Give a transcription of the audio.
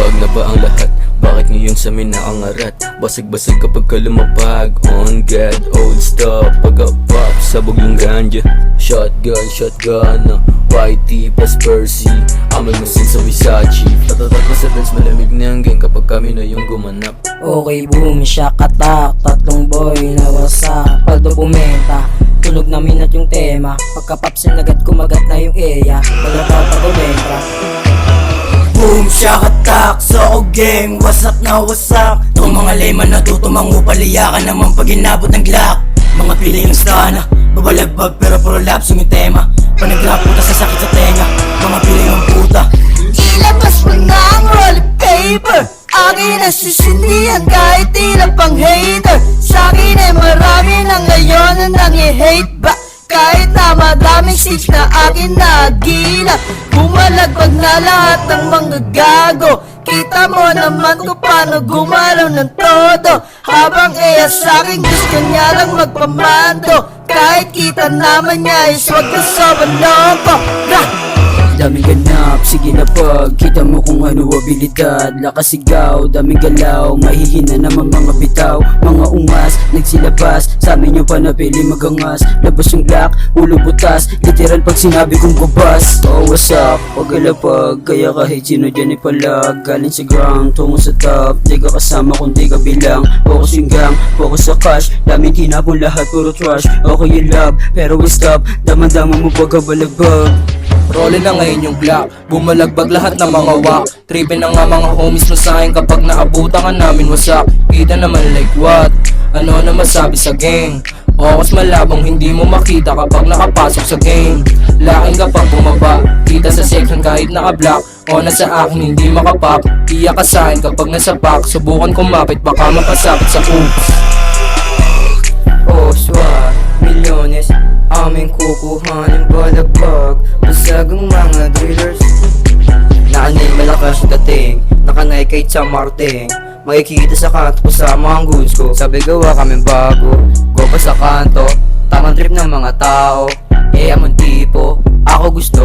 Wag na ba ang lahat? Bakit ngayon sa amin naangarat? Basag-basag kapag ka lumapag. On God, old stuff. Pag-pop, sabog yung ganja. Shotgun, YT plus Percy. Amal mo sin sa Versace. Tatatak na sa dance, malamig na ang gang kapag kami na yung gumanap. Okay boom, siya katak. Tatlong boy na wasak. Pagdokumenta, tunog namin at yung tema. Pagka-popsin agad kumagat na yung eya. Pagka-pagdokumenta. Boom, shakatak, so gang, wasak na wasak. Itong mga layman na tutumang upaliyakan naman pag inabot ng glock. Mga pili yung stana, babalagbag pero puro laps yung tema. Panaglaputa sa sakit sa tenga, mga pili yung puta. Ilabas mo na ang roll paper. Akin na sisindihan kahit tila pang hater. Sa'kin ay marami na ngayon na nangi-hate ba? Kahit na madaming stage na akin nagila. Bumalagbag na lahat ng mga gago. Kita mo naman kung paano gumalaw ng todo. Habang sa'kin gusto niya lang magpamando. Kahit kita naman niya is wag ka sobrang loko. Daming ganap, sige na pag kita mo kung ano abilidad. Lakas sigaw, daming galaw, mahihina naman mga bitaw. Mga ungas, nagsilabas, sa amin yung panapili magangas. Labas yung black, ulo butas, literal pag sinabi kong gubas. Oh what's up, wag alapag, kaya kahit sino dyan ipalag. Galing sa ground, tungo sa top, di ka kasama kung di ka bilang. Focus yung gang, focus sa cash, daming tinapon lahat puro trash. Okay yung love, pero we stop, daman-daman mo pagkabalagbag. Rollin na ngayon yung block, bumalagbag lahat ng mga wak. Trippin na nga mga homies mo sa'kin kapag naabutan ka namin wasak. Kita naman like what? Ano na masabi sa gang? Okas malabong hindi mo makita kapag nakapasok sa game. Laking kapag bumaba, kita sa section kahit naka-block. O nasa akin hindi makapop, iyak ka sa'kin kapag nasa pack. Subukan kumapit baka mapasapit sa oops. Oh swag, milyones, aming kukuhanin balagbag. Basagang mga drillers. Nakanay malakas dating, nakanay kay Chamarteng. Makikita sa kanto kasama ang goods ko. Sabi gawa kami bago, go pa sa kanto. Tamang trip ng mga tao, among tipo, ako gusto.